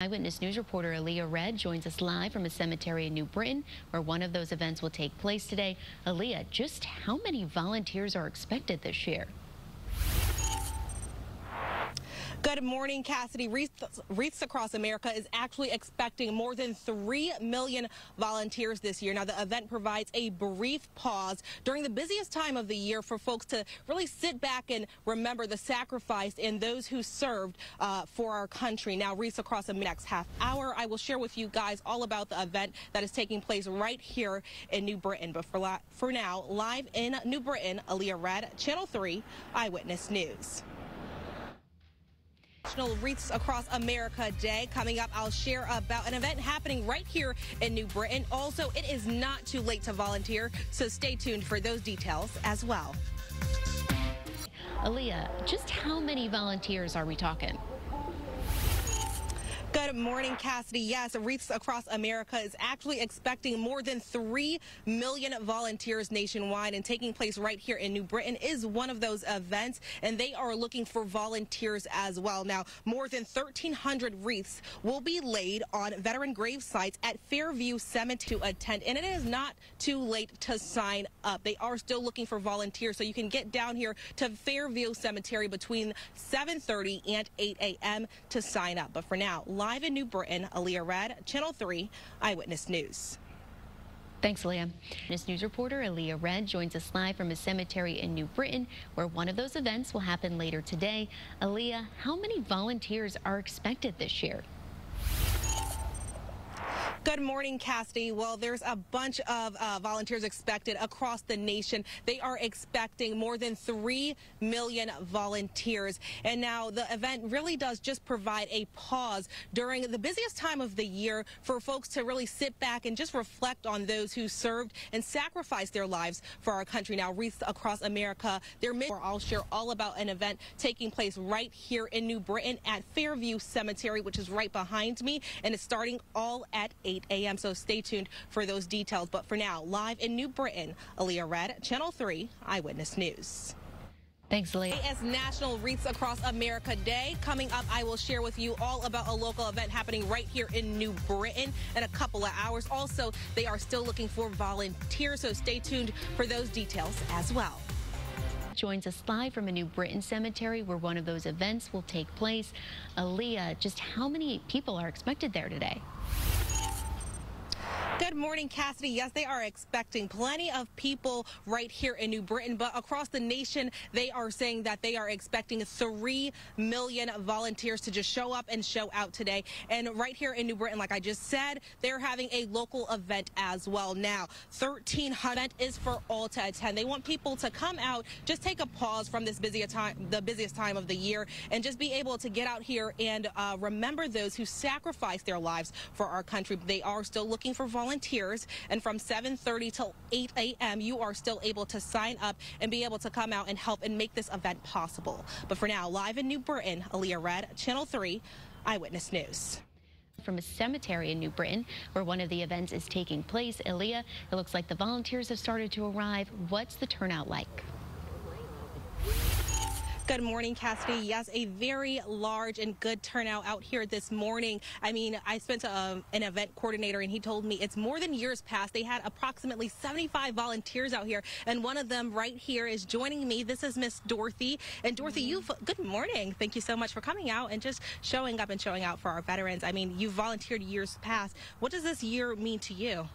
Eyewitness News reporter Alleah Red joins us live from a cemetery in New Britain, where one of those events will take place today. Alleah, just how many volunteers are expected this year? Good morning, Cassidy. Wreaths Across America is actually expecting more than 3 million volunteers this year. Now, the event provides a brief pause during the busiest time of the year for folks to really sit back and remember the sacrifice and those who served for our country. Now, Wreaths Across the next half hour, I will share with you guys all about the event that is taking place right here in New Britain. But for now, live in New Britain, Alleah Red, Channel 3 Eyewitness News. National Wreaths Across America Day coming up. I'll share about an event happening right here in New Britain. Also, it is not too late to volunteer, so stay tuned for those details as well. Alleah, just how many volunteers are we talking? Good morning, Cassidy. Yes, Wreaths Across America is actually expecting more than 3 million volunteers nationwide, and taking place right here in New Britain is one of those events, and they are looking for volunteers as well. Now, more than 1,300 wreaths will be laid on veteran grave sites at Fairview Cemetery to attend, and it is not too late to sign up. They are still looking for volunteers, so you can get down here to Fairview Cemetery between 7:30 and 8 a.m. to sign up. But for now, live in New Britain, Alleah Red, Channel 3 Eyewitness News. Thanks, Alleah. This news reporter Alleah Red joins us live from a cemetery in New Britain, where one of those events will happen later today. Alleah, how many volunteers are expected this year? Good morning, Cassidy. Well, there's a bunch of volunteers expected across the nation. They are expecting more than 3 million volunteers. And now the event really does just provide a pause during the busiest time of the year for folks to really sit back and just reflect on those who served and sacrificed their lives for our country. Now, Wreaths Across America, I'll share all about an event taking place right here in New Britain at Fairview Cemetery, which is right behind me, and it's starting all at 8 a.m. So stay tuned for those details. But for now, live in New Britain, Alleah Red, Channel 3 Eyewitness News. Thanks, Alleah. As National Wreaths Across America Day. Coming up, I will share with you all about a local event happening right here in New Britain in a couple of hours. Also, they are still looking for volunteers, so stay tuned for those details as well. Joins us live from a New Britain cemetery, where one of those events will take place. Alleah, just how many people are expected there today? Good morning, Cassidy. Yes, they are expecting plenty of people right here in New Britain, but across the nation, they are saying that they are expecting 3 million volunteers to just show up and show out today. And right here in New Britain, like I just said, they're having a local event as well. Now, 1,300 is for all to attend. They want people to come out, just take a pause from this busiest time of the year, and just be able to get out here and remember those who sacrificed their lives for our country. They are still looking for volunteers, and from 7:30 till 8 a.m. you are still able to sign up and be able to come out and help and make this event possible. But for now, live in New Britain, Alleah Red, Channel 3 Eyewitness News. From a cemetery in New Britain, where one of the events is taking place. Alleah, it looks like the volunteers have started to arrive. What's the turnout like? Good morning, Cassidy. Yes, a very large and good turnout out here this morning. I mean, I spent an event coordinator, and he told me it's more than years past. They had approximately 75 volunteers out here, and one of them right here is joining me. This is Miss Dorothy. And Dorothy, good morning. Thank you so much for coming out and just showing up and showing out for our veterans. I mean, you've volunteered years past. What does this year mean to you?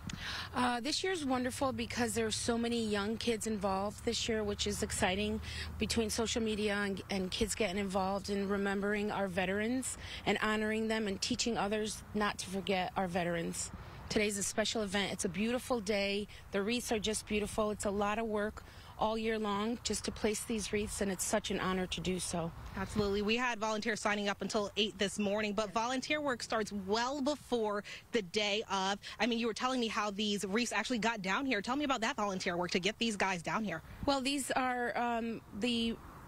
This year's wonderful because there's so many young kids involved this year, which is exciting, between social media and kids getting involved in remembering our veterans and honoring them and teaching others not to forget our veterans. Today's a special event. It's a beautiful day. The wreaths are just beautiful. It's a lot of work all year long just to place these wreaths, and it's such an honor to do so. Absolutely. We had volunteers signing up until 8 this morning, but volunteer work starts well before the day of. I mean, you were telling me how these wreaths actually got down here. Tell me about that volunteer work to get these guys down here. Well, these are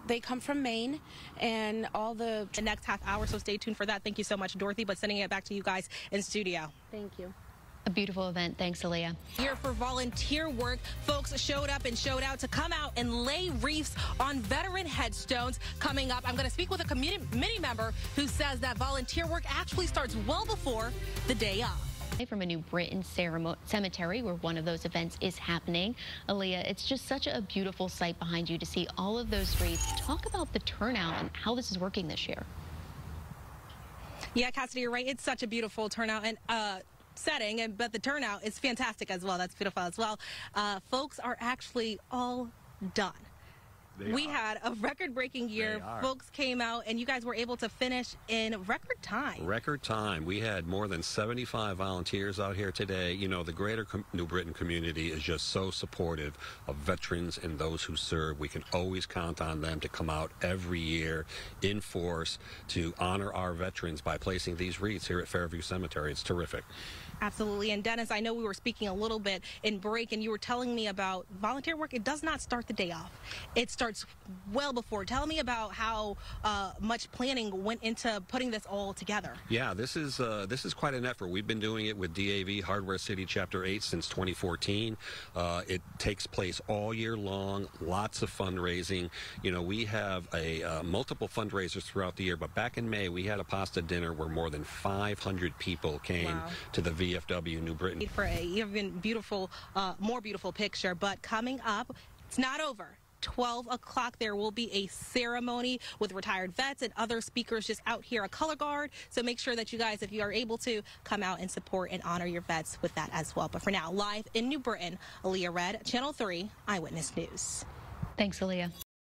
they come from Maine, and all the next half hour, so stay tuned for that. Thank you so much, Dorothy, but sending it back to you guys in studio. Thank you. A beautiful event. Thanks, Alleah. Here for volunteer work, folks showed up and showed out to come out and lay wreaths on veteran headstones. Coming up, I'm going to speak with a committee member who says that volunteer work actually starts well before the day of. From a New Britain cemetery where one of those events is happening. Alleah, it's just such a beautiful sight behind you to see all of those wreaths. Talk about the turnout and how this is working this year. Yeah, Cassidy, you're right. It's such a beautiful turnout and setting, but the turnout is fantastic as well. That's beautiful as well. Folks are actually all done. We had a record-breaking year. Folks came out, and you guys were able to finish in record time. Record time. We had more than 75 volunteers out here today. You know, the greater New Britain community is just so supportive of veterans and those who serve. We can always count on them to come out every year in force to honor our veterans by placing these wreaths here at Fairview Cemetery. It's terrific. Absolutely. And Dennis, I know we were speaking a little bit in break, and you were telling me about volunteer work. It does not start the day off. It starts well before. Tell me about how much planning went into putting this all together. Yeah, this is quite an effort. We've been doing it with DAV Hardware City Chapter 8 since 2014. It takes place all year long. Lots of fundraising. You know, we have multiple fundraisers throughout the year, but back in May we had a pasta dinner where more than 500 people came to the VFW New Britain. For a even beautiful, more beautiful picture, but coming up, it's not over. 12 o'clock, there will be a ceremony with retired vets and other speakers just out here, a color guard. So make sure that you guys, if you are able to, come out and support and honor your vets with that as well. But for now, live in New Britain, Alleah Red, Channel 3 Eyewitness News. Thanks, Alleah.